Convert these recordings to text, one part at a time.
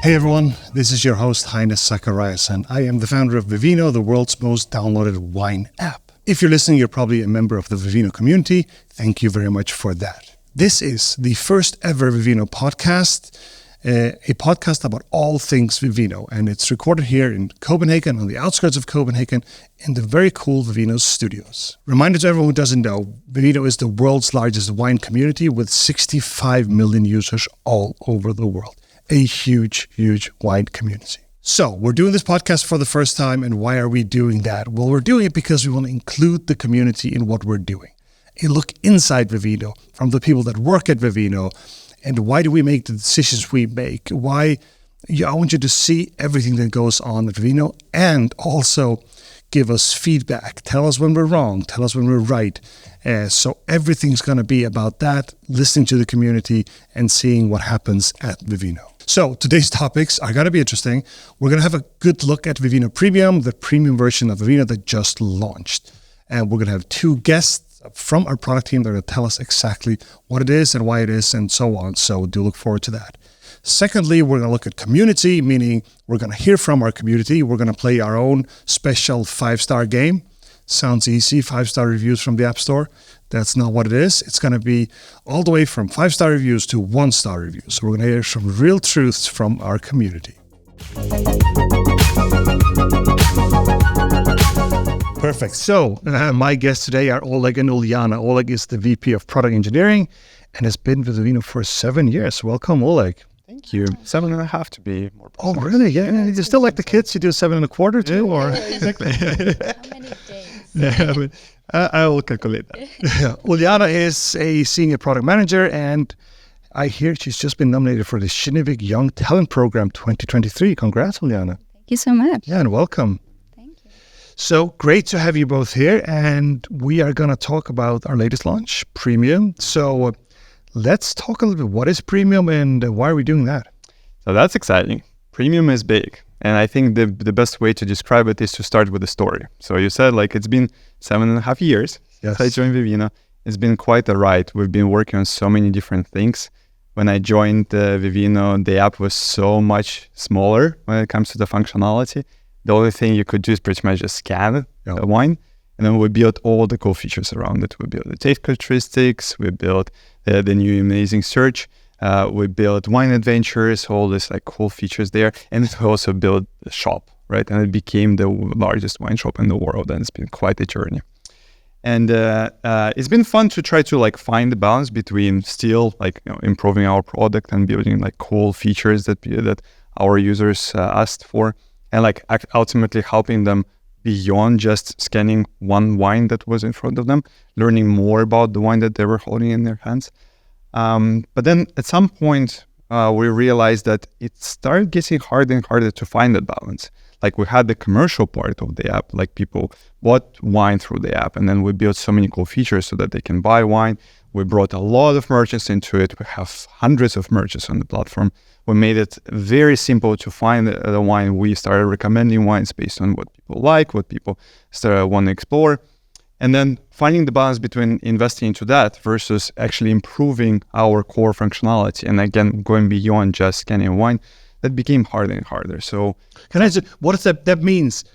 Hey everyone, this is your host Heine Zacharias, and I am the founder of Vivino, the world's most downloaded wine app. If you're listening, you're probably a member of the Vivino community. Thank you very much for that. This is the first ever Vivino podcast, a podcast about all things Vivino, and it's recorded here in Copenhagen, on the outskirts of Copenhagen, in the very cool Vivino studios. Reminder to everyone who doesn't know, Vivino is the world's largest wine community with 65 million users all over the world. A huge, huge wine community. So we're doing this podcast for the first time, and why are we doing that? Well, we're doing it because we want to include the community in what we're doing. A look inside Vivino from the people that work at Vivino, and why do we make the decisions we make? I want you to see everything that goes on at Vivino, and also give us feedback. Tell us when we're wrong. Tell us when we're right. So everything's going to be about that, listening to the community and seeing what happens at Vivino. So today's topics are going to be interesting. We're going to have a good look at Vivino Premium, the premium version of Vivino that just launched. And we're going to have two guests from our product team that are going to tell us exactly what it is and why it is and so on. So do look forward to that. Secondly, we're going to look at community, meaning we're going to hear from our community. We're going to play our own special 5-star game. Sounds easy, 5-star reviews from the App Store. That's not what it is. It's going to be all the way from 5-star reviews to 1-star reviews. So we're going to hear some real truths from our community. Perfect. So my guests today are Oleg and Uliana. Oleg is the VP of Product Engineering and has been with Vivino for 7 years. Welcome, Oleg. Thank you. 7.5 to be more precise. Oh, really? Yeah. You still like the kids? You do 7.25 too? Or exactly. How many days? Yeah, but I will calculate that. Yeah. Uliana is a senior product manager, and I hear she's just been nominated for the Kinnevik Young Talent Program 2023. Congrats, Uliana. Thank you so much. Yeah, and welcome. Thank you. So great to have you both here, and we are going to talk about our latest launch, Premium. So let's talk a little bit. What is Premium, and why are we doing that? So that's exciting. Premium is big. And I think the best way to describe it is to start with the story. So you said it's been 7.5 years since I joined Vivino. It's been quite a ride. We've been working on so many different things. When I joined Vivino, the app was so much smaller when it comes to the functionality. The only thing you could do is pretty much just scan the wine. And then we built all the cool features around it. We built the taste characteristics. We built the new amazing search. We built wine adventures, all these cool features there. And we also built the shop, right? And it became the largest wine shop in the world. And it's been quite a journey. And it's been fun to try to find the balance between still improving our product and building cool features that our users asked for, and ultimately helping them beyond just scanning one wine that was in front of them, learning more about the wine that they were holding in their hands. But then at some point, we realized that it started getting harder and harder to find that balance. We had the commercial part of the app, people bought wine through the app, and then we built so many cool features so that they can buy wine. We brought a lot of merchants into it. We have hundreds of merchants on the platform. We made it very simple to find the wine. We started recommending wines based on what people like, what people want to explore. And then finding the balance between investing into that versus actually improving our core functionality. And again, going beyond just scanning wine, that became harder and harder. So can I say, what does that means?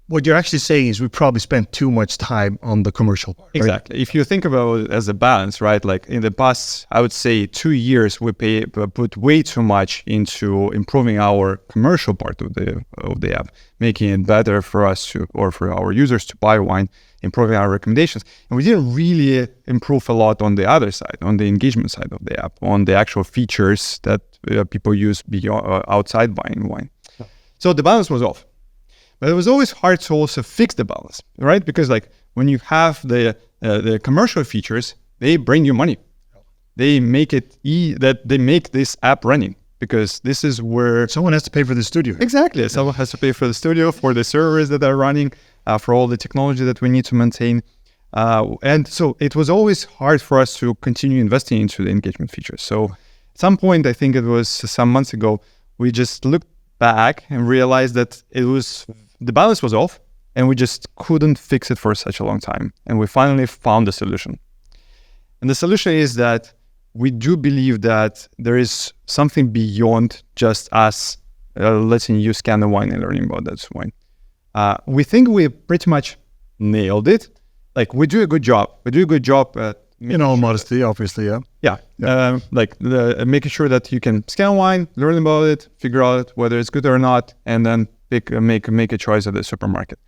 What you're actually saying is we probably spent too much time on the commercial part. Exactly. Right? If you think about it as a balance, right? In the past, I would say 2 years, we put way too much into improving our commercial part of the app, making it better for us or for our users to buy wine, improving our recommendations. And we didn't really improve a lot on the other side, on the engagement side of the app, on the actual features that people use beyond outside buying wine. Yeah. So the balance was off. But it was always hard to also fix the balance, right? Because when you have the commercial features, they bring you money. They make it that they make this app running, because this is where someone has to pay for the studio. Exactly. Someone has to pay for the studio, for the servers that are running, for all the technology that we need to maintain. And so it was always hard for us to continue investing into the engagement features. So at some point, I think it was some months ago, we just looked back and realized that the balance was off, and we just couldn't fix it for such a long time. And we finally found a solution. And the solution is that we do believe that there is something beyond just us letting you scan the wine and learning about that wine. We think we pretty much nailed it. Like we do a good job. We do a good job at In all modesty, obviously, yeah. Yeah. Making sure that you can scan wine, learn about it, figure out whether it's good or not, and then make a choice at the supermarket.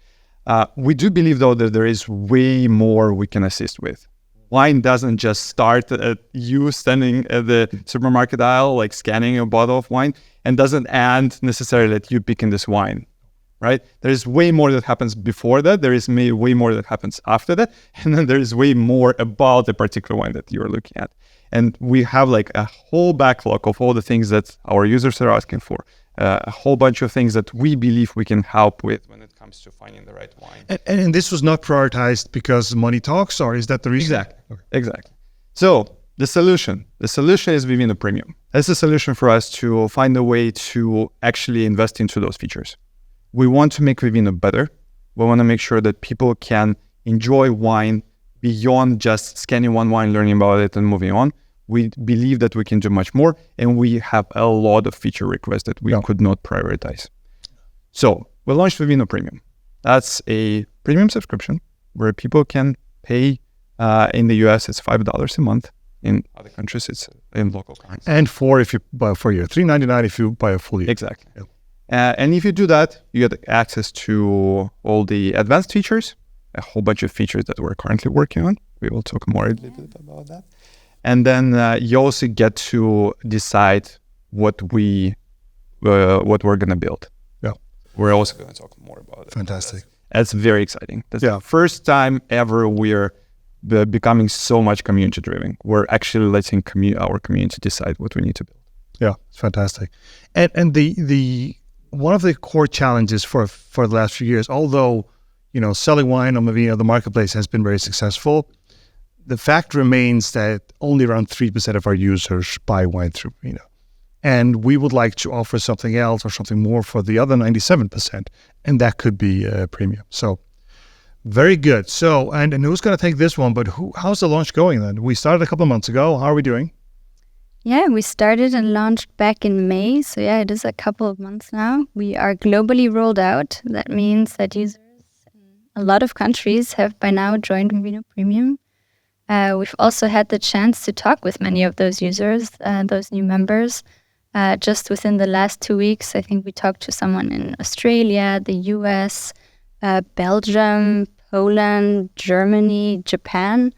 We do believe, though, that there is way more we can assist with. Wine doesn't just start at you standing at the supermarket aisle, like scanning a bottle of wine, and doesn't end necessarily at you picking this wine, right? There's way more that happens before that. There is way more that happens after that. And then there is way more about the particular wine that you're looking at. And we have like a whole backlog of all the things that our users are asking for. A whole bunch of things that we believe we can help with when it comes to finding the right wine. And this was not prioritized because money talks, or is that the reason? Exactly. So the solution is Vivino Premium. That's a solution for us to find a way to actually invest into those features. We want to make Vivino better. We want to make sure that people can enjoy wine beyond just scanning one wine, learning about it, and moving on. We believe that we can do much more, and we have a lot of feature requests that we could not prioritize. So we launched Vivino Premium. That's a premium subscription where people can pay. In the US, it's $5 a month. In other countries, it's in local currency. And if you buy for a year, $3.99 if you buy a full year. Exactly. Yep. And if you do that, you get access to all the advanced features, a whole bunch of features that we're currently working on. We will talk more a little bit about that. And then you also get to decide what we're going to build. Yeah, we're also going to talk more about it. Fantastic. That's very exciting. That's the first time ever we're becoming so much community driven. We're actually letting our community decide what we need to build. Yeah, it's fantastic. And the one of the core challenges for the last few years, although selling wine on Vivino, the marketplace, has been very successful, the fact remains that only around 3% of our users buy wine through Vivino. And we would like to offer something else or something more for the other 97%, and that could be premium. So very good. So, and who's going to take this one? But how's the launch going then? We started a couple of months ago. How are we doing? Yeah, we started and launched back in May. So yeah, it is a couple of months now. We are globally rolled out. That means that users in a lot of countries have by now joined Vivino Premium. We've also had the chance to talk with many of those users, those new members. Just within the last 2 weeks, I think we talked to someone in Australia, the US, Belgium, Poland, Germany, Japan.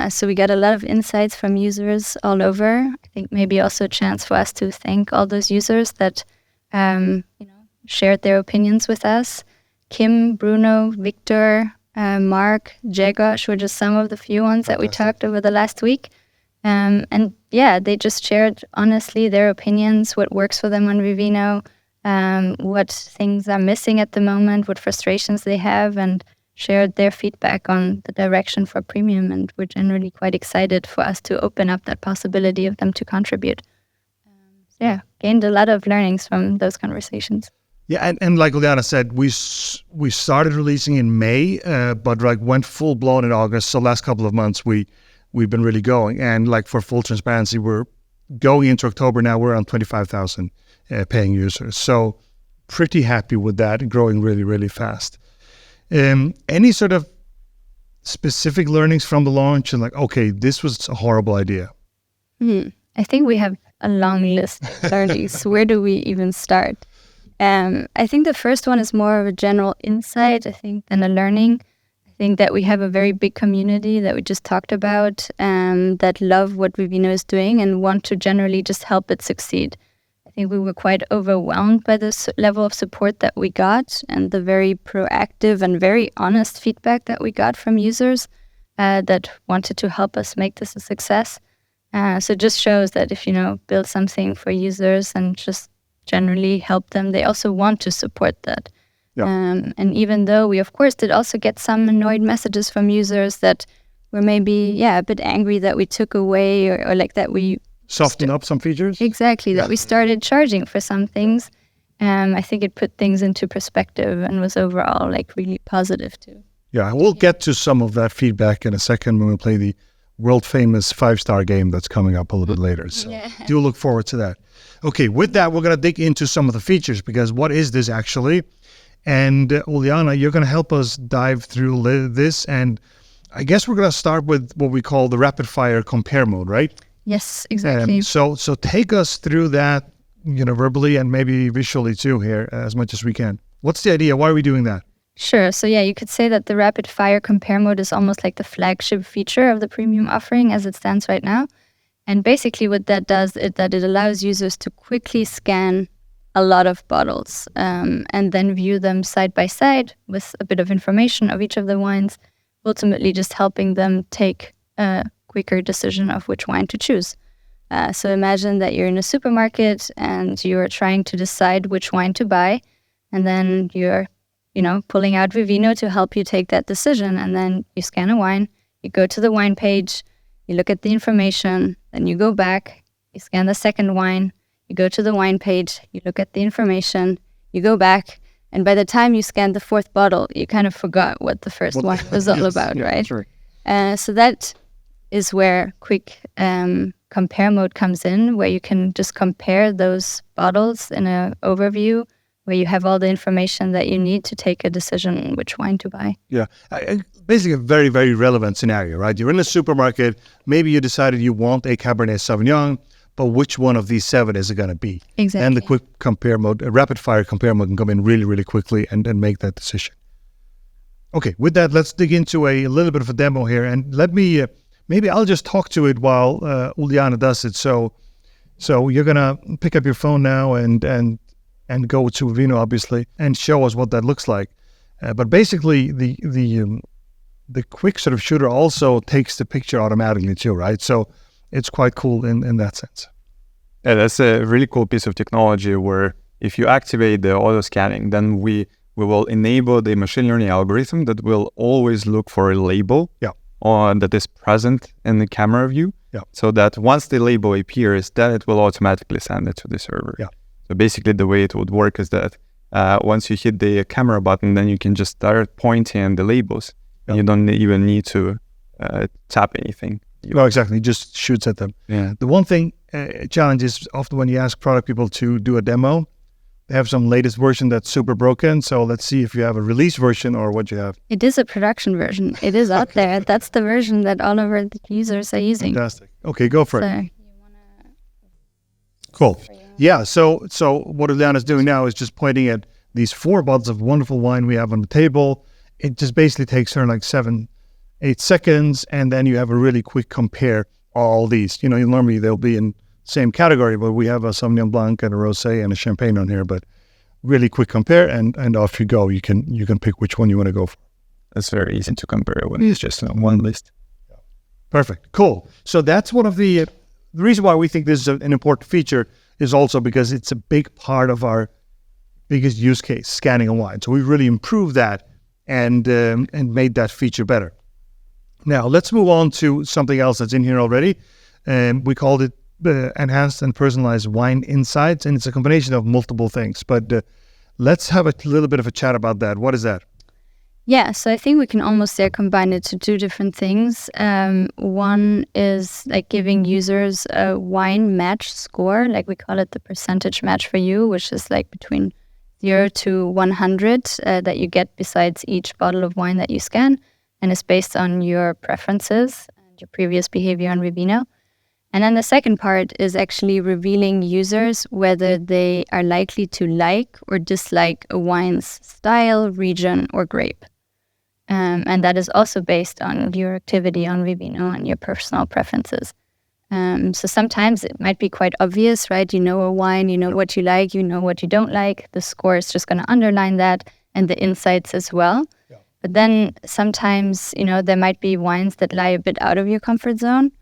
So we got a lot of insights from users all over. I think maybe also a chance for us to thank all those users that shared their opinions with us. Kim, Bruno, Victor, Mark, Jagosh were just some of the few ones that we talked over the last week. And yeah, they just shared honestly their opinions, what works for them on Vivino, what things are missing at the moment, what frustrations they have, and shared their feedback on the direction for premium. And we're generally quite excited for us to open up that possibility of them to contribute. So yeah, gained a lot of learnings from those conversations. Yeah, and like Uliana said, we started releasing in May, but went full blown in August. So last couple of months we've been really going. And for full transparency, we're going into October now. We're on 25,000 paying users. So pretty happy with that, growing really, really fast. Any sort of specific learnings from the launch and okay, this was a horrible idea? I think we have a long list of learnings. Where do we even start? I think the first one is more of a general insight, I think, than a learning. I think that we have a very big community that we just talked about that love what Vivino is doing and want to generally just help it succeed. I think we were quite overwhelmed by this level of support that we got and the very proactive and very honest feedback that we got from users that wanted to help us make this a success. So it just shows that if, build something for users and just generally help them, they also want to support that. Yeah. And even though we, of course, did also get some annoyed messages from users that were maybe, a bit angry that we took away or that we soften up some features. Exactly, that we started charging for some things. I think it put things into perspective and was overall really positive too. Yeah, we'll get to some of that feedback in a second when we play the world famous 5-star game that's coming up a little bit later. So do look forward to that. Okay, with that, we're going to dig into some of the features, because what is this actually? And Uliana, you're going to help us dive through this. And I guess we're going to start with what we call the rapid fire compare mode, right? Yes, exactly. So take us through that, verbally and maybe visually too here, as much as we can. What's the idea? Why are we doing that? Sure. So yeah, you could say that the rapid fire compare mode is almost like the flagship feature of the premium offering as it stands right now. And basically what that does is that it allows users to quickly scan a lot of bottles and then view them side by side with a bit of information of each of the wines, ultimately just helping them take a quicker decision of which wine to choose. So imagine that you're in a supermarket and you're trying to decide which wine to buy, and then you're pulling out Vivino to help you take that decision. And then you scan a wine, you go to the wine page, you look at the information, then you go back, you scan the second wine, you go to the wine page, you look at the information, you go back, and by the time you scan the fourth bottle, you kind of forgot what the first wine was all about, right? Sure. So that is where quick compare mode comes in, where you can just compare those bottles in an overview, where you have all the information that you need to take a decision on which wine to buy. Yeah, basically a very, very relevant scenario, right? You're in a supermarket, maybe you decided you want a Cabernet Sauvignon, but which one of these 7 is it going to be? Exactly. And the quick compare mode, a rapid fire compare mode can come in really, really quickly and make that decision. Okay, with that, let's dig into a little bit of a demo here. And let me, maybe I'll just talk to it while Uliana does it. So you're going to pick up your phone now and go to Vivino, obviously, and show us what that looks like. But basically, the quick sort of shooter also takes the picture automatically too, right? So it's quite cool in that sense. Yeah, that's a really cool piece of technology where if you activate the auto scanning, then we will enable the machine learning algorithm that will always look for a label that is present in the camera view. Yeah. So that once the label appears, then it will automatically send it to the server. Yeah. So basically the way it would work is that once you hit the camera button, then you can just start pointing the labels. And you don't even need to tap anything. No, exactly. It just shoots at them. Yeah. The one thing, challenge is often when you ask product people to do a demo, they have some latest version that's super broken. So let's see if you have a release version or what you have. It is a production version. It is out there. That's the version that all of our users are using. Fantastic. Okay, go for it. So, Cool. Yeah, so what Uliana's doing now is just pointing at these 4 bottles of wonderful wine we have on the table. It just basically takes her like 7-8 seconds, and then you have a really quick compare all these. Normally they'll be in same category, but we have a Sauvignon Blanc and a Rosé and a Champagne on here, but really quick compare, and off you go. You can pick which one you want to go for. That's very easy to compare when it's just on one list. Perfect. Cool. So that's one of the reason why we think this is an important feature is also because it's a big part of our biggest use case, scanning a wine. So we really improved that and made that feature better. Now let's move on to something else that's in here already. We called it enhanced and personalized wine insights, and it's a combination of multiple things. But let's have a little bit of a chat about that. What is that? Yeah, so I think we can almost combine it to 2 different things. One is like giving users a wine match score, like we call it the percentage match for you, which is like between 0 to 100 that you get besides each bottle of wine that you scan, and it's based on your preferences and your previous behavior on Vivino. And then the second part is actually revealing users whether they are likely to like or dislike a wine's style, region, or grape. And that is also based on your activity on Vivino and your personal preferences. So sometimes it might be quite obvious, right? You know a wine, you know what you like, you know what you don't like. The score is just going to underline that, and the insights as well. Yeah. But then sometimes, there might be wines that lie a bit out of your comfort zone.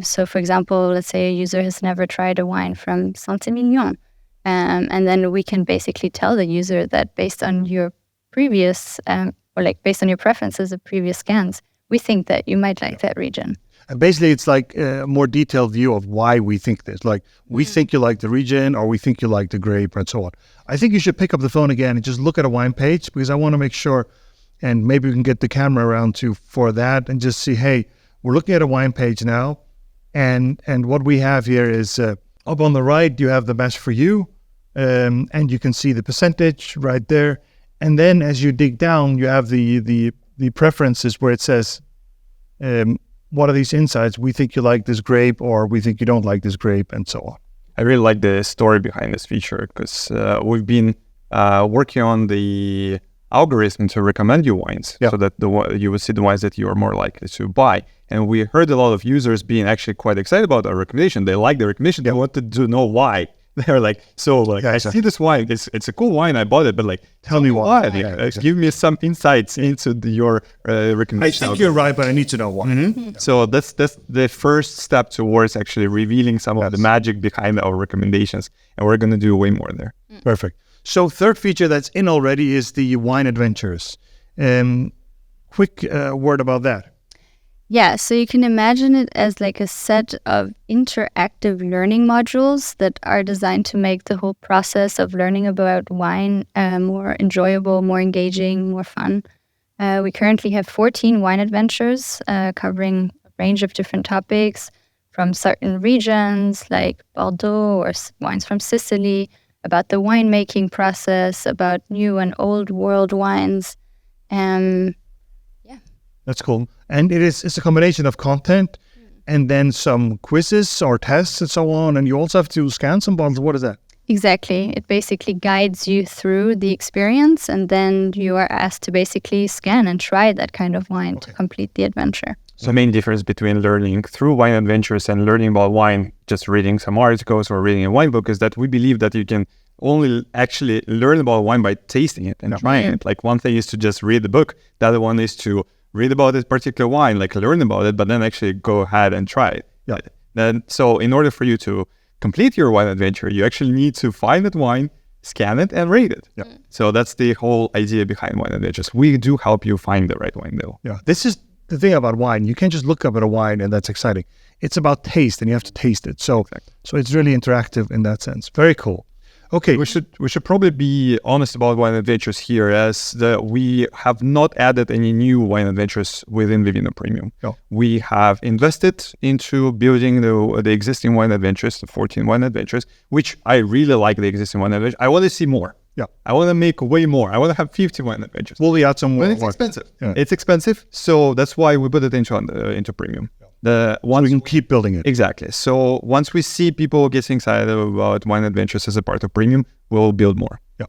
So for example, let's say a user has never tried a wine from Saint-Emilion. And then we can basically tell the user that based on your previous, based on your preferences of previous scans, we think that you might like that region. And basically, it's like a more detailed view of why we think this. Like, we think you like the region, or we think you like the grape, and so on. I think you should pick up the phone again and just look at a wine page, because I want to make sure, and maybe we can get the camera around for that, and just see, hey, we're looking at a wine page now, and what we have here is up on the right, you have the best for you, and you can see the percentage right there. And then as you dig down, you have the preferences where it says, what are these insights? We think you like this grape, or we think you don't like this grape, and so on. I really like the story behind this feature because we've been working on the algorithm to recommend you wines so that you will see the wines that you are more likely to buy. And we heard a lot of users being actually quite excited about our recommendation. They like the recommendation. They wanted to know why. They're like, I see this wine. It's a cool wine. I bought it, but like, tell me why. Give me some insights into your recommendation. I think you're right, but I need to know why. Mm-hmm. So that's the first step towards actually revealing some of the magic behind our recommendations. And we're going to do way more there. Perfect. So third feature that's in already is the wine adventures. Quick word about that. Yeah, so you can imagine it as like a set of interactive learning modules that are designed to make the whole process of learning about wine more enjoyable, more engaging, more fun. We currently have 14 wine adventures covering a range of different topics from certain regions like Bordeaux or wines from Sicily, about the winemaking process, about new and old world wines. That's cool. And it's a combination of content and then some quizzes or tests and so on. And you also have to scan some bottles. What is that? Exactly. It basically guides you through the experience, and then you are asked to basically scan and try that kind of wine to complete the adventure. So the main difference between learning through wine adventures and learning about wine, just reading some articles or reading a wine book, is that we believe that you can only actually learn about wine by tasting it and trying it. Like one thing is to just read the book. The other one is to read about this particular wine, like learn about it, but then actually go ahead and try it. Yeah. So in order for you to complete your wine adventure, you actually need to find that wine, scan it, and rate it. Yeah. So that's the whole idea behind wine adventures. We do help you find the right wine, though. Yeah. This is the thing about wine. You can't just look up at a wine and that's exciting. It's about taste, and you have to taste it. So it's really interactive in that sense. Very cool. Okay, we should probably be honest about wine adventures here, as we have not added any new wine adventures within Vivino Premium. No. We have invested into building the existing wine adventures, the 14 wine adventures, which I really like the existing wine adventures. I want to see more. Yeah, I want to make way more. I want to have 50 wine adventures. Will we add some more? But it's expensive. Yeah. It's expensive, so that's why we put it into Premium. So we can keep building it. Exactly. So once we see people getting excited about wine adventures as a part of Premium, we'll build more. Yeah.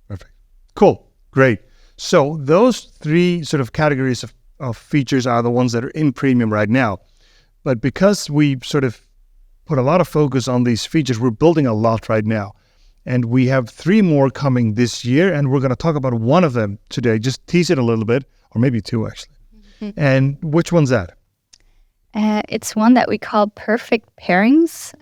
Perfect. Cool. Great. So those three sort of categories of features are the ones that are in Premium right now. But because we sort of put a lot of focus on these features, we're building a lot right now. And we have 3 more coming this year, and we're going to talk about one of them today. Just tease it a little bit, or maybe 2 actually. And which one's that? It's one that we call perfect pairings.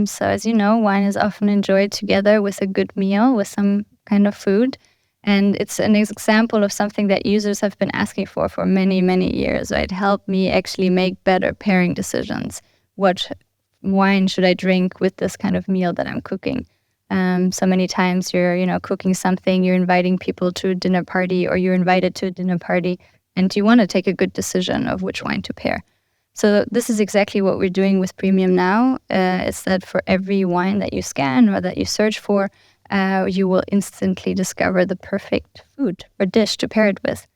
So as you know, wine is often enjoyed together with a good meal, with some kind of food. And it's an example of something that users have been asking for many, many years. Right? Help me actually make better pairing decisions. What wine should I drink with this kind of meal that I'm cooking? So many times you're, cooking something, you're inviting people to a dinner party, or you're invited to a dinner party, and you want to take a good decision of which wine to pair. So this is exactly what we're doing with Premium now. It's that for every wine that you scan or that you search for, you will instantly discover the perfect food or dish to pair it with.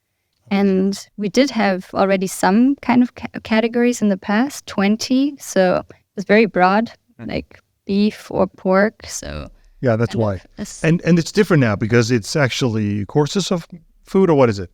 And we did have already some kind of categories in the past, 20. So it was very broad, like beef or pork. So yeah, that's why. And it's different now because it's actually courses of food, or what is it?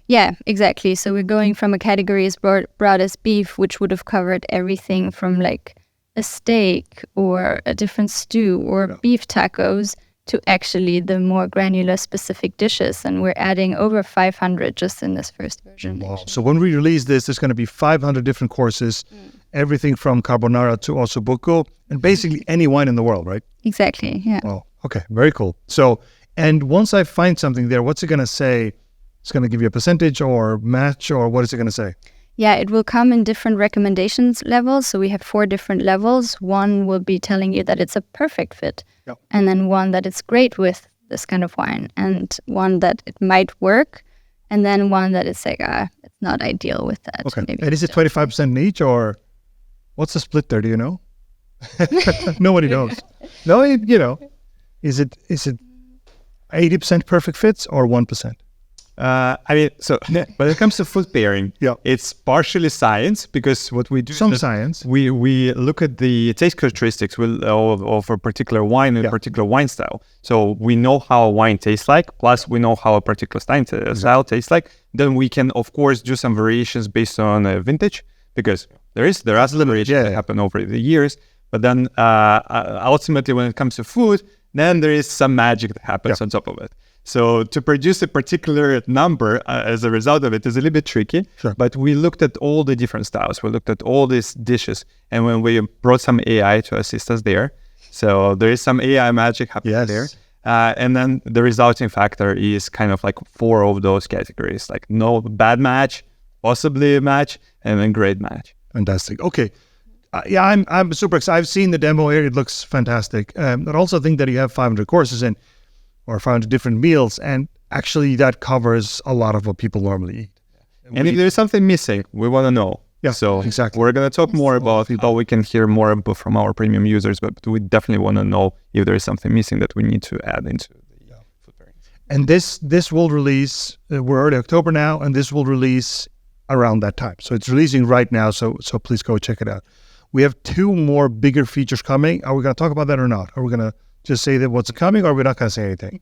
Yeah, exactly. So we're going from a category as broad as beef, which would have covered everything from like a steak or a different stew or beef tacos, to actually the more granular specific dishes. And we're adding over 500 just in this first version. Wow. So when we release this, there's going to be 500 different courses, everything from carbonara to ossobuco, and basically any wine in the world, right? Exactly, yeah. Wow. Okay, very cool. So, and once I find something there, what's it going to say? It's going to give you a percentage or match, or what is it going to say? Yeah, it will come in different recommendations levels. So we have 4 different levels. One will be telling you that it's a perfect fit. Yep. And then one that it's great with this kind of wine. And one that it might work. And then one that it's like, it's not ideal with that. Okay. Maybe And is it 25% each, or what's the split there? Do you know? Nobody knows. No, is it 80% perfect fits or 1%? I mean, so when it comes to food pairing, Yeah. it's partially science, because what we do Some is that science. we look at the taste characteristics of a particular wine and a particular wine style. So we know how a wine tastes like, plus we know how a particular style tastes like. Then we can, of course, do some variations based on vintage, because there are some variations that happen over the years. But then ultimately, when it comes to food, then there is some magic that happens on top of it. So to produce a particular number as a result of it is a little bit tricky. Sure. But we looked at all the different styles. We looked at all these dishes. And when we brought some AI to assist us there, so there is some AI magic happening there. And then the resulting factor is kind of like 4 of those categories, like no bad match, possibly a match, and then great match. Fantastic. Okay. I'm super excited. I've seen the demo here. It looks fantastic. I also think that you have 500 courses or 500 different meals, and actually that covers a lot of what people normally eat. And if there's something missing, we want to know. Yeah, so exactly. We're going to talk more about how we can hear more from our premium users, but we definitely want to know if there is something missing that we need to add into the food pairings. And this will release, we're early October now, and this will release around that time. So it's releasing right now, so please go check it out. We have 2 more bigger features coming. Are we going to talk about that or not? Are we going to just say that what's coming, or are we not going to say anything?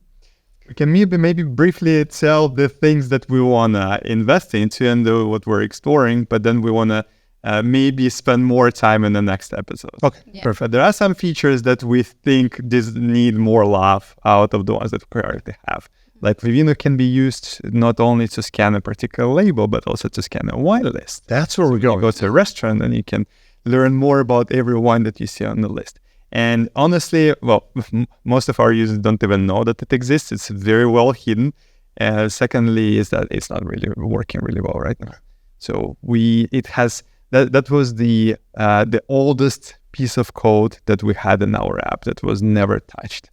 We can maybe briefly tell the things that we want to invest into and what we're exploring, but then we want to maybe spend more time in the next episode. Okay, perfect. There are some features that we think need more love out of the ones that we already have. Like Vivino can be used not only to scan a particular label, but also to scan a wine list. That's where we're going. You go to a restaurant and you can learn more about every wine that you see on the list. And honestly, most of our users don't even know that it exists. It's very well hidden. Secondly, is that it's not really working really well right now. So it has that was the oldest piece of code that we had in our app that was never touched.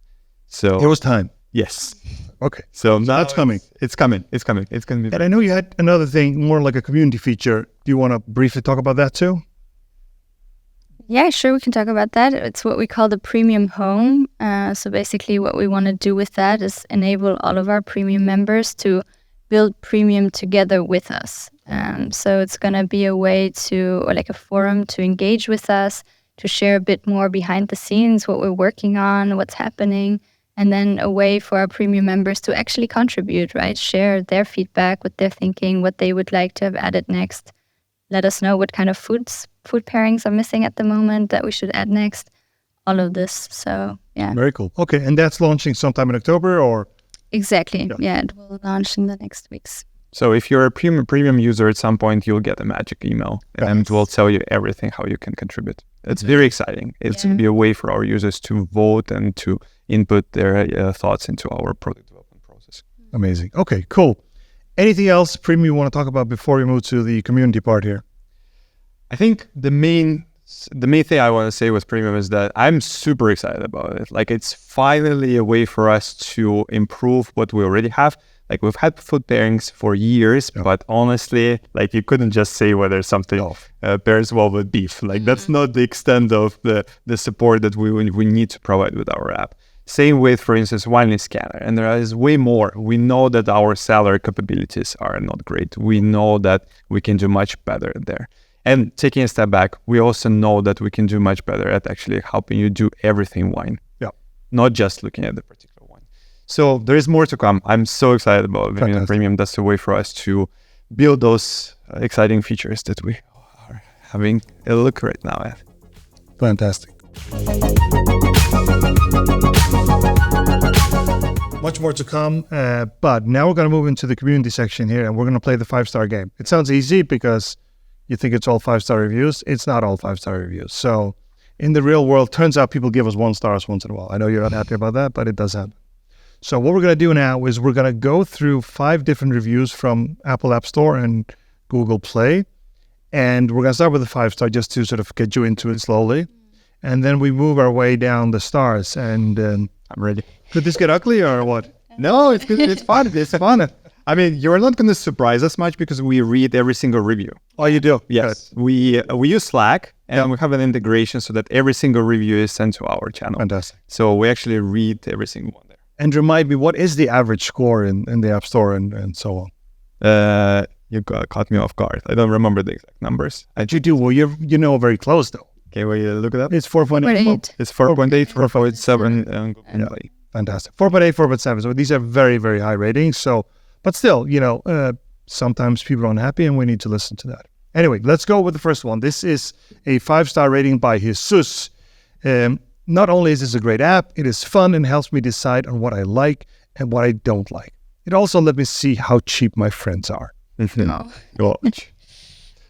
So it was time. Yes. Okay. So now that's coming. It's coming. It's going to be. And I know you had another thing, more like a community feature. Do you want to briefly talk about that too? Yeah, sure, we can talk about that. It's what we call the premium home. So basically what we want to do with that is enable all of our premium members to build premium together with us. So it's going to be a way or like a forum to engage with us, to share a bit more behind the scenes, what we're working on, what's happening, and then a way for our premium members to actually contribute, right? Share their feedback, what they're thinking, what they would like to have added next. Let us know what kind of food pairings are missing at the moment that we should add next. All of this. So, yeah. Very cool. Okay. And that's launching sometime in October, or? Exactly. Yeah, it will launch in the next weeks. So if you're a premium user, at some point you'll get a magic email and it will tell you everything how you can contribute. It's very exciting. It's going to be a way for our users to vote and to input their thoughts into our product development process. Amazing. Okay, cool. Anything else premium you want to talk about before we move to the community part here? I think the main thing I want to say with premium is that I'm super excited about it. Like, it's finally a way for us to improve what we already have. Like, we've had food pairings for years, but honestly, like, you couldn't just say whether something pairs well with beef. Like, that's not the extent of the support that we need to provide with our app. Same with, for instance, wine list scanner. And there is way more. We know that our seller capabilities are not great. We know that we can do much better there. And taking a step back, we also know that we can do much better at actually helping you do everything wine. Yeah. Not just looking at the particular wine. So there is more to come. I'm so excited about Vivino Premium. That's a way for us to build those exciting features that we are having a look right now at. Fantastic. Much more to come, but now we're going to move into the community section here, and we're going to play the 5-star game. It sounds easy because you think it's all 5-star reviews. It's not all 5-star reviews. So in the real world, turns out people give us 1 stars once in a while. I know you're not happy about that, but it does happen. So what we're going to do now is we're going to go through 5 different reviews from Apple App Store and Google Play, and we're going to start with the 5-star just to sort of get you into it slowly. And then we move our way down the stars. And I'm ready. Could this get ugly or what? No, it's good. It's fun. It's fun. I mean, you're not going to surprise us much because we read every single review. Oh, you do? Yes. Good. We use Slack and we have an integration so that every single review is sent to our channel. Fantastic. So we actually read every single one there. And remind me, what is the average score in the App Store and so on? You caught me off guard. I don't remember the exact numbers. You do? Well, you're very close though. Okay, will you look it up? It's 4.8. It's 4.8, 4.7. Yeah. Fantastic. 4.8, 4.7. So these are very, very high ratings. So, but still, sometimes people are unhappy and we need to listen to that. Anyway, let's go with the first one. This is a 5-star rating by Jesus. Not only is this a great app, it is fun and helps me decide on what I like and what I don't like. It also let me see how cheap my friends are.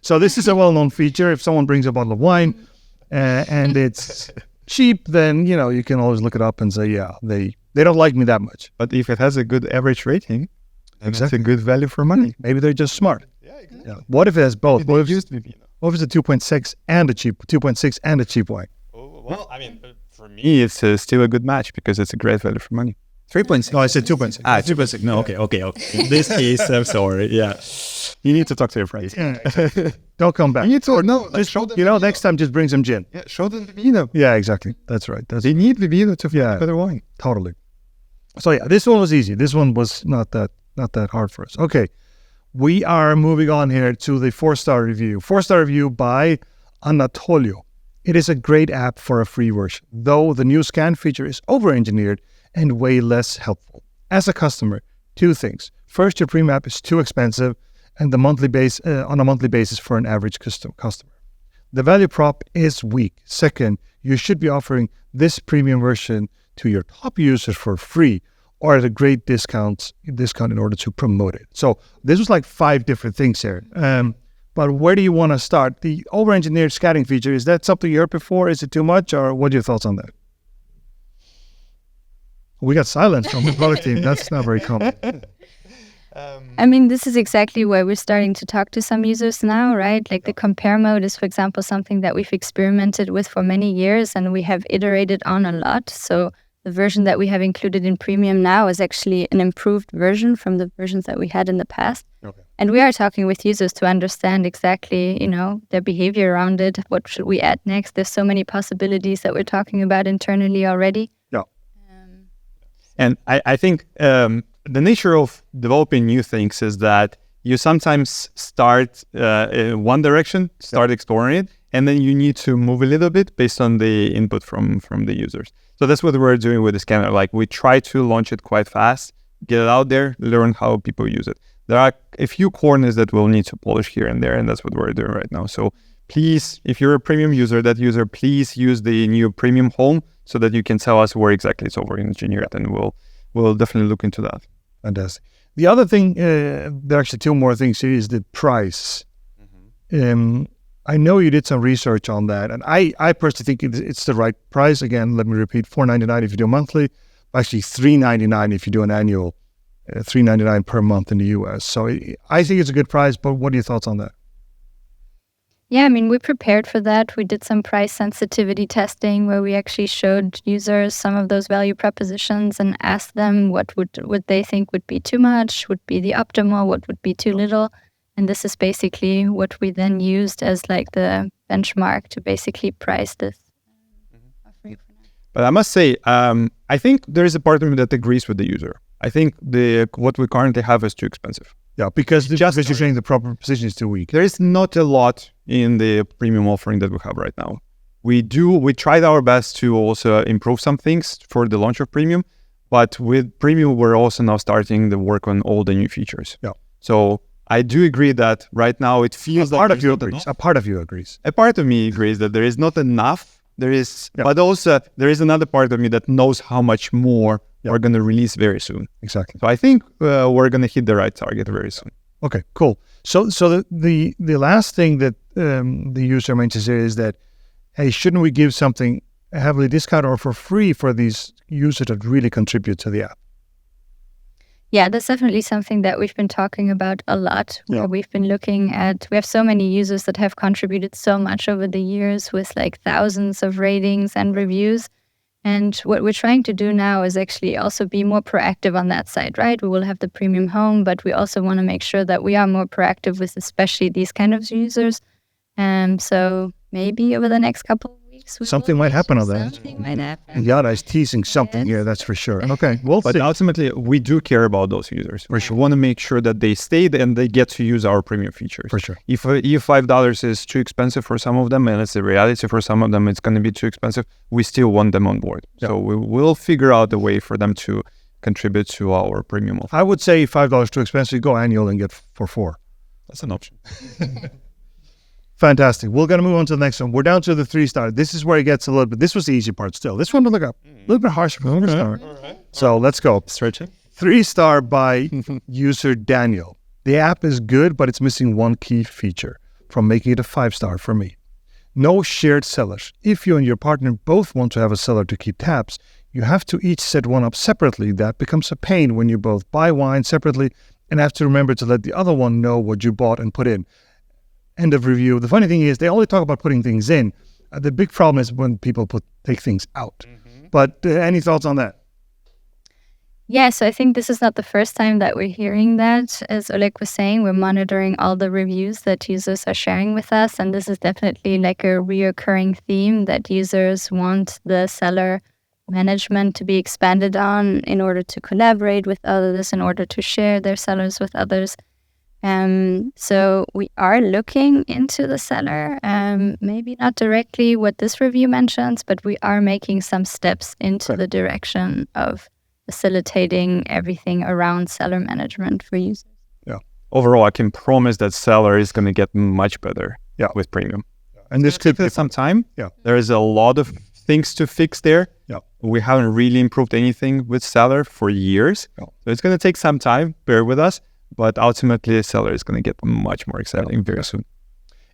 So this is a well-known feature. If someone brings a bottle of wine and it's cheap, then, you can always look it up and say, yeah, they don't like me that much. But if it has a good average rating, then it's a good value for money. Maybe they're just smart. Yeah, exactly. Yeah. What if it has both? What if Vivino? What if it's a 2.6 and a cheap wine? Well, I mean, for me, it's still a good match because it's a great value for money. 3.6. No, I said 2.6. 2.6. No, okay. In this case, I'm sorry. Yeah. You need to talk to your friends. Don't come back. You need to, show them. Next time just bring some gin. Yeah, show them Vivino. Yeah, exactly. That's right. They need Vivino to find better wine. Totally. So yeah, this one was easy. This one was not that hard for us. Okay. We are moving on here to the 4-star review. 4-star review by Anatolio. It is a great app for a free version, though the new scan feature is over-engineered and way less helpful. As a customer, 2 things. First, your premium app is too expensive and on a monthly basis for an average customer. The value prop is weak. Second, you should be offering this premium version to your top users for free or at a great discount in order to promote it. So this was like 5 different things here. But where do you want to start? The over-engineered scanning feature, is that something you heard before? Is it too much? Or what are your thoughts on that? We got silence from the product team. That's not very common. I mean, this is exactly why we're starting to talk to some users now, right? Like the compare mode is, for example, something that we've experimented with for many years and we have iterated on a lot. So the version that we have included in Premium now is actually an improved version from the versions that we had in the past. Okay. And we are talking with users to understand exactly, their behavior around it. What should we add next? There's so many possibilities that we're talking about internally already. Yeah. And I think the nature of developing new things is that you sometimes start in one direction, exploring it, and then you need to move a little bit based on the input from the users. So that's what we're doing with the scanner. Like we try to launch it quite fast, get it out there, learn how people use it. There are a few corners that we'll need to polish here and there, and that's what we're doing right now. So please, if you're a premium user, please use the new premium home so that you can tell us where exactly it's over-engineered, and we'll definitely look into that. Fantastic. The other thing, there are actually 2 more things here, is the price. I know you did some research on that, and I personally think it's the right price. Again, let me repeat, $4.99 if you do a monthly, actually $3.99 if you do an annual, $3.99 per month in the US. So I think it's a good price, but what are your thoughts on that? Yeah, I mean, we prepared for that. We did some price sensitivity testing where we actually showed users some of those value propositions and asked them what they think would be too much, would be the optimal, what would be too little. And this is basically what we then used as like the benchmark to basically price this. But I must say, I think there is a part of me that agrees with the user. I think what we currently have is too expensive. Yeah, because you're saying the proper position is too weak. There is not a lot in the premium offering that we have right now. We tried our best to also improve some things for the launch of premium, but with premium, we're also now starting the work on all the new features. Yeah. So I do agree that right now it feels like a part of you agrees. A part of me agrees that there is not enough. But also there is another part of me that knows how much more we're going to release very soon. Exactly. So I think we're going to hit the right target very soon. Okay, cool. So the last thing that the user mentions here is that, hey, shouldn't we give something heavily discounted or for free for these users that really contribute to the app? Yeah, that's definitely something that we've been talking about a lot. Where we've been looking at, we have so many users that have contributed so much over the years with like thousands of ratings and reviews. And what we're trying to do now is actually also be more proactive on that side, right? We will have the premium home, but we also want to make sure that we are more proactive with especially these kind of users. So maybe over the next couple of weeks, something might happen on that. Something might happen. Yada is teasing something here, that's for sure. Okay, well, But ultimately, we do care about those users. For sure. We want to make sure that they stay and they get to use our premium features. For sure. If $5 is too expensive for some of them, and it's the reality for some of them, it's going to be too expensive, we still want them on board. Yeah. So we will figure out a way for them to contribute to our premium offer. I would say $5 too expensive, go annual and get for $4. That's an option. Fantastic. We're going to move on to the next one. We're down to the 3-star. This is where it gets a little bit, this was the easy part still. This one will look a little bit harsher for the star. Right. So let's go. Stretching. 3-star by user Daniel. The app is good, but it's missing one key feature from making it a 5-star for me. No shared sellers. If you and your partner both want to have a seller to keep tabs, you have to each set one up separately. That becomes a pain when you both buy wine separately and have to remember to let the other one know what you bought and put in. End of review. The funny thing is they only talk about putting things in. The big problem is when people take things out. But any thoughts on that? Yeah, so I think this is not the first time that we're hearing that. As Oleg was saying, we're monitoring all the reviews that users are sharing with us. And this is definitely like a reoccurring theme that users want the seller management to be expanded on in order to collaborate with others, in order to share their sellers with others. So we are looking into the seller, maybe not directly what this review mentions, but we are making some steps into the direction of facilitating everything around seller management for users. Yeah. Overall, I can promise that seller is going to get much better with premium. And this could take some time. Yeah. There is a lot of things to fix there. Yeah. We haven't really improved anything with seller for years. Yeah. So it's going to take some time. Bear with us. But ultimately, the seller is going to get much more exciting very soon.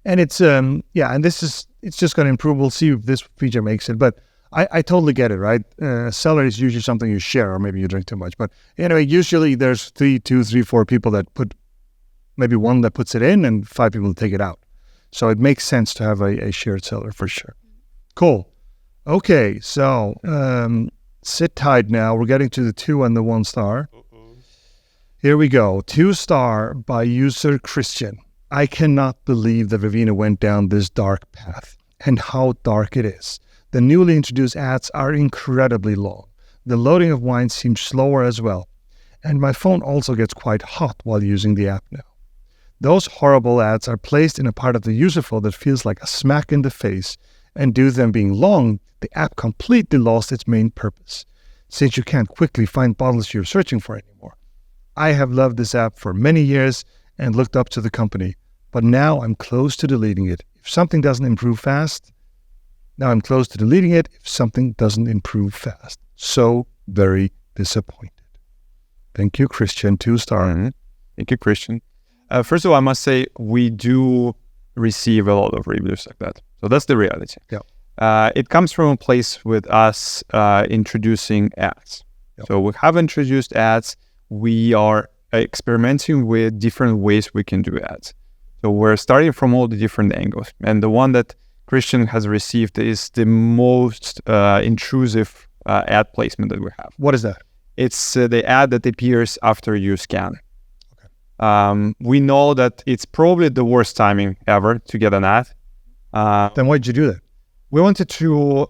And it's, and it's just going to improve. We'll see if this feature makes it. But I totally get it, right? Seller is usually something you share, or maybe you drink too much. But anyway, usually there's 4 people that put, maybe one that puts it in and 5 people take it out. So it makes sense to have a shared seller for sure. Cool. Okay, so sit tight now. We're getting to the 2 and the 1-star. Here we go. 2-star by user Christian. I cannot believe that Vivino went down this dark path, and how dark it is. The newly introduced ads are incredibly long. The loading of wine seems slower as well. And my phone also gets quite hot while using the app now. Those horrible ads are placed in a part of the user flow that feels like a smack in the face, and due to them being long, the app completely lost its main purpose, since you can't quickly find bottles you're searching for anymore. I have loved this app for many years and looked up to the company, but now I'm close to deleting it. If something doesn't improve fast, So very disappointed. Thank you, Christian. 2-star. Thank you, Christian. First of all, I must say we do receive a lot of reviews like that. So that's the reality. Yeah. It comes from a place with us introducing ads. Yep. So we have introduced ads. We are experimenting with different ways we can do ads. So we're starting from all the different angles. And the one that Christian has received is the most intrusive ad placement that we have. What is that? It's the ad that appears after you scan. Okay. We know that it's probably the worst timing ever to get an ad. Then why did you do that? We wanted to,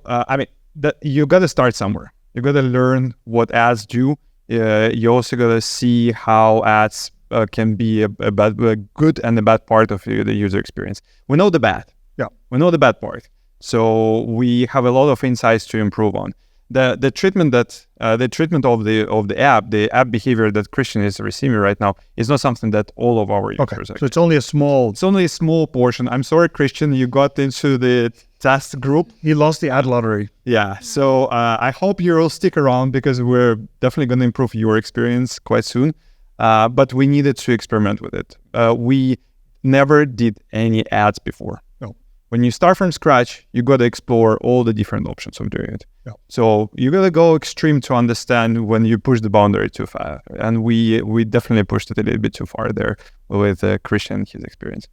you got to start somewhere. You got to learn what ads do. You also got to see how ads can be a good and a bad part of the user experience. We know the bad. Yeah. We know the bad part. So we have a lot of insights to improve on. The treatment of the app behavior that Christian is receiving right now is not something that all of our users. So it's only a small portion. I'm sorry, Christian, you got into the test group. He lost the ad lottery. Yeah. So I hope you'll stick around because we're definitely going to improve your experience quite soon. But we needed to experiment with it. We never did any ads before. No. When you start from scratch, you got to explore all the different options of doing it. Yeah. So you got to go extreme to understand when you push the boundary too far. And we definitely pushed it a little bit too far there with Christian and his experience.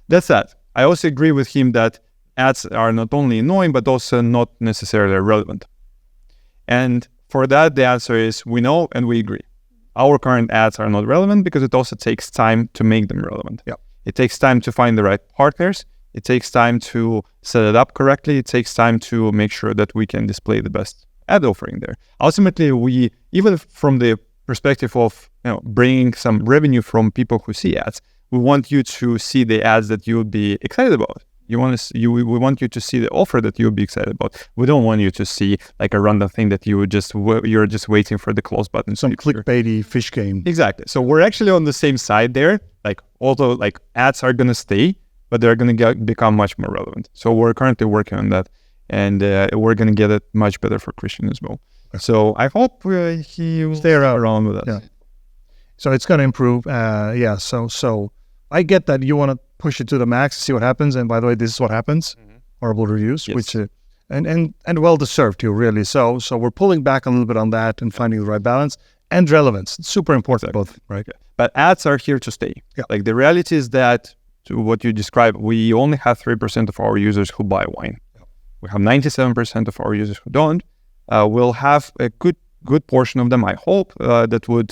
That said, I also agree with him that ads are not only annoying, but also not necessarily relevant. And for that, the answer is we know and we agree. Our current ads are not relevant because it also takes time to make them relevant. Yeah. It takes time to find the right partners. It takes time to set it up correctly. It takes time to make sure that we can display the best ad offering there. Ultimately, we, even from the perspective of bringing some revenue from people who see ads, we want you to see the ads that you would be excited about. We want you to see the offer that you would be excited about. We don't want you to see like a random thing that you're just waiting for the close button. Some clickbaity fish game. Exactly. So we're actually on the same side there. Like although like ads are gonna stay, but they're gonna become much more relevant. So we're currently working on that, and we're gonna get it much better for Christian as well. So I hope he will stay around with us. Yeah. So it's gonna improve. So I get that you want to push it to the max, see what happens. And by the way, this is what happens. Horrible reviews, Yes. which and well deserved too, really. So we're pulling back a little bit on that and finding the right balance and relevance. It's super important, both, right? Okay. But ads are here to stay. Yeah. Like the reality is that, to what you described, we only have 3% of our users who buy wine. Yeah. We have 97% of our users who don't. We'll have a good portion of them, I hope, that would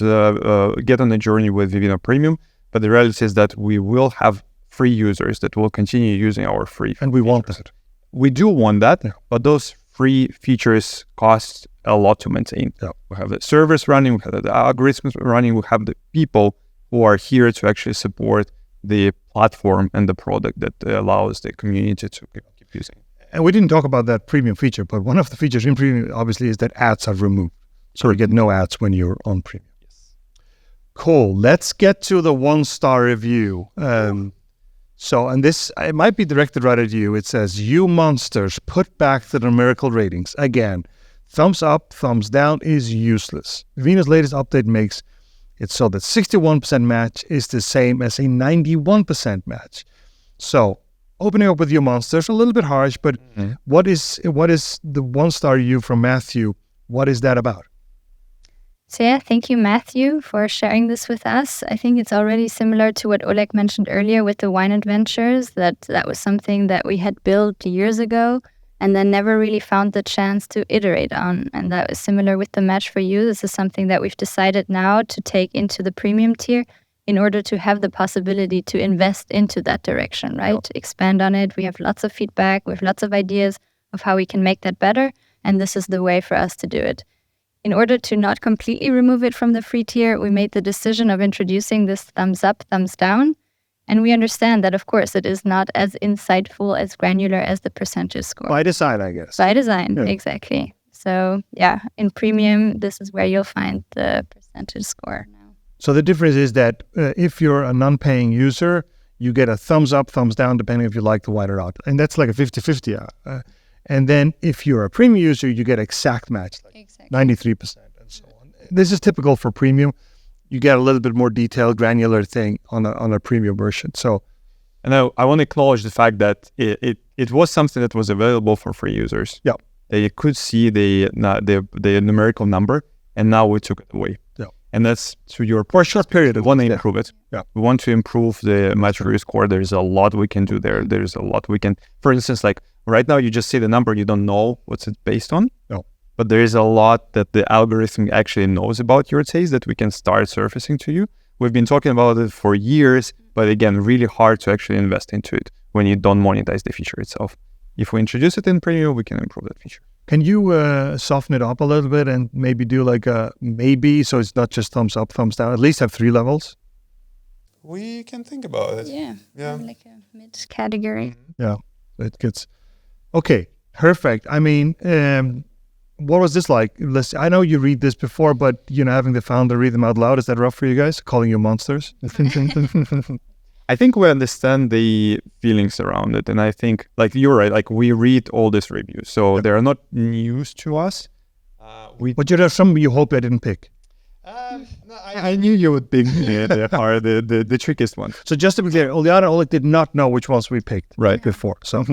get on a journey with Vivino Premium. But the reality is that we will have free users that will continue using our free And we want features. that. We do want that, but those free features cost a lot to maintain. Yeah. We have the servers running, we have the algorithms running, we have the people who are here to actually support the platform and the product that allows the community to keep using. And we didn't talk about that premium feature, but one of the features in premium obviously is that ads are removed. So you get no ads when you're on premium. Yes. Cool. Let's get to the 1-star review. And this, it might be directed right at you. It says, "You monsters, put back the numerical ratings. Again, thumbs up, thumbs down is useless. Vivino's latest update makes it so that 61% match is the same as a 91% match." So, opening up with "you monsters," a little bit harsh, but what is the 1-star review from Matthew? What is that about? So yeah, thank you, Matthew, for sharing this with us. I think it's already similar to what Oleg mentioned earlier with the wine adventures, that was something that we had built years ago and then never really found the chance to iterate on. And that was similar with the Match for You. This is something that we've decided now to take into the premium tier in order to have the possibility to invest into that direction, right? To expand on it. We have lots of feedback. We have lots of ideas of how we can make that better. And this is the way for us to do it. In order to not completely remove it from the free tier, we made the decision of introducing this thumbs up, thumbs down. And we understand that, of course, it is not as insightful, as granular as the percentage score. By design, I guess. By design, Yeah. exactly. So yeah, in premium, this is where you'll find the percentage score now. So the difference is that if you're a non-paying user, you get a thumbs up, thumbs down, depending if you like the wine or not. And that's like a 50-50. And then if you're a premium user, you get exact match, like Exactly. 93% and so on. This is typical for premium. You get a little bit more detailed, granular thing on a premium version. So, And I want to acknowledge the fact that it was something that was available for free users. Yeah. They could see the numerical number, and now we took it away. Yeah. And that's to your for a short period. We want to improve it. Yeah. We want to improve the match review score. There's a lot we can do there. There's a lot we can, for instance, like right now you just see the number, you don't know what's it based on. No. But there is a lot that the algorithm actually knows about your taste that we can start surfacing to you. We've been talking about it for years, but again, really hard to actually invest into it when you don't monetize the feature itself. If we introduce it in premium, we can improve that feature. Can you soften it up a little bit and maybe do like a maybe, so it's not just thumbs up, thumbs down, at least have 3 levels? We can think about it. Yeah. Yeah. Like a mid category. Yeah, it gets okay. Perfect. I mean, what was this like? I know you read this before, but having the founder read them out loud, is that rough for you guys? Calling you monsters? I think we understand the feelings around it, and I think, like you're right, like we read all these reviews, so they are not news to us. But there's some you hope I didn't pick. I knew you would pick the trickiest one. So just to be clear, Uliana and Oleg did not know which ones we picked before. So,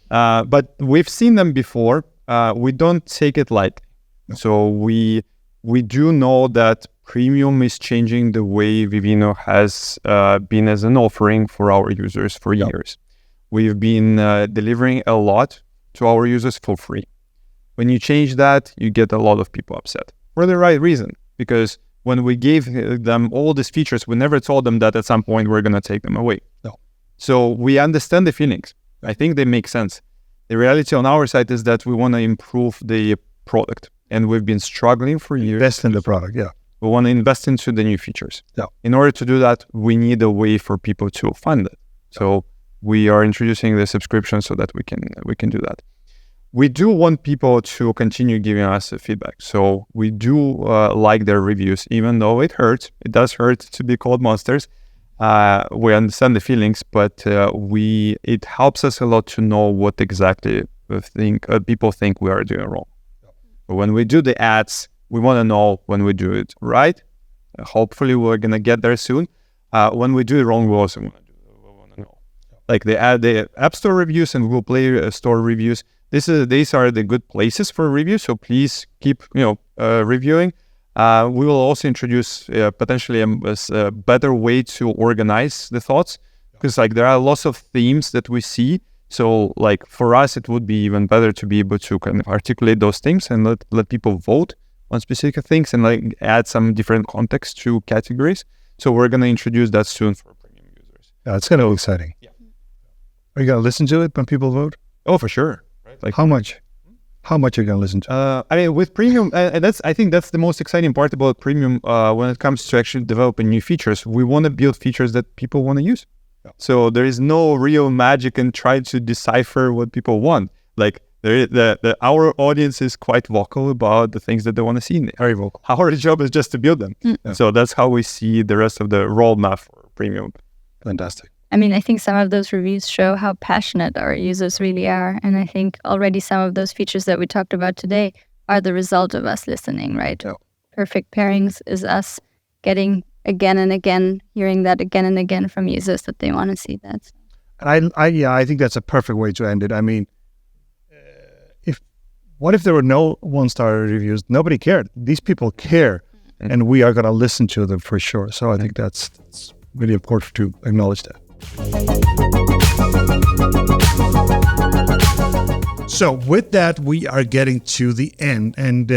but we've seen them before. We don't take it lightly. So we do know that premium is changing the way Vivino has been as an offering for our users for years. We've been delivering a lot to our users for free. When you change that, you get a lot of people upset for the right reason. Because when we gave them all these features, we never told them that at some point we're going to take them away. No. So we understand the feelings. I think they make sense. The reality on our side is that we want to improve the product, and we've been struggling for years. Invest in the product, yeah. We want to invest into the new features. Yeah. In order to do that, we need a way for people to fund it. So we are introducing the subscription so that we can do that. We do want people to continue giving us feedback. So we do like their reviews, even though it hurts. It does hurt to be called monsters. We understand the feelings, but it helps us a lot to know what exactly people think we are doing wrong. But when we do the ads, we want to know when we do it right. Hopefully, we're gonna get there soon. When we do it wrong, we also want to know. Like the App Store reviews and Google Play Store reviews. These are the good places for reviews. So please keep reviewing. We will also introduce potentially a better way to organize the thoughts, because like there are lots of themes that we see. So like for us, it would be even better to be able to kind of articulate those things and let people vote on specific things and like add some different context to categories. So we're going to introduce that soon for premium users. Yeah, it's going to be exciting. Yeah. Are you going to listen to it when people vote? Oh, for sure. Right? Like how much? How much are you going to listen to? I mean, with premium, I think that's the most exciting part about premium when it comes to actually developing new features. We want to build features that people want to use. Yeah. So there is no real magic in trying to decipher what people want. Like our audience is quite vocal about the things that they want to see in there. Very vocal. Our job is just to build them. Yeah. So that's how we see the rest of the roadmap for premium. Fantastic. I mean, I think some of those reviews show how passionate our users really are. And I think already some of those features that we talked about today are the result of us listening, right? Yeah. Perfect pairings is us getting again and again, hearing that again and again from users that they want to see that. And I think that's a perfect way to end it. I mean, what if there were no one-star reviews? Nobody cared. These people care, and we are going to listen to them for sure. So I think that's really important to acknowledge that. So with that, we are getting to the end. And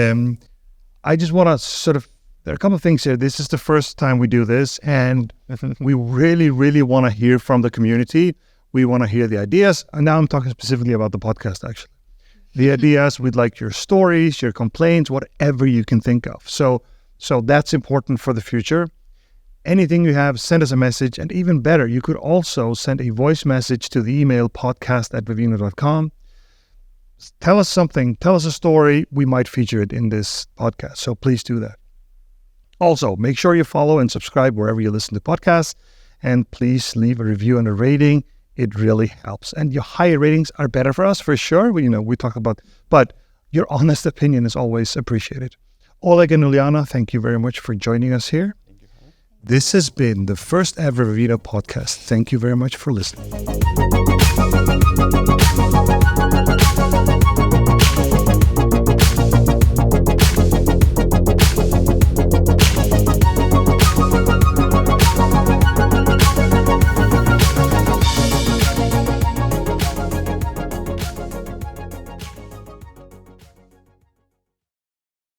I just want to there are a couple of things here. This is the first time we do this, and we really, really want to hear from the community. We want to hear the ideas. And now I'm talking specifically about the podcast, actually. The ideas, we'd like your stories, your complaints, whatever you can think of. So that's important for the future. Anything you have, send us a message. And even better, you could also send a voice message to the email podcast@vivino.com. Tell us something. Tell us a story. We might feature it in this podcast. So please do that. Also, make sure you follow and subscribe wherever you listen to podcasts. And please leave a review and a rating. It really helps. And your higher ratings are better for us, for sure. We talk about, but your honest opinion is always appreciated. Oleg and Uliana, thank you very much for joining us here. Thank you. This has been the first ever Vivino podcast. Thank you very much for listening.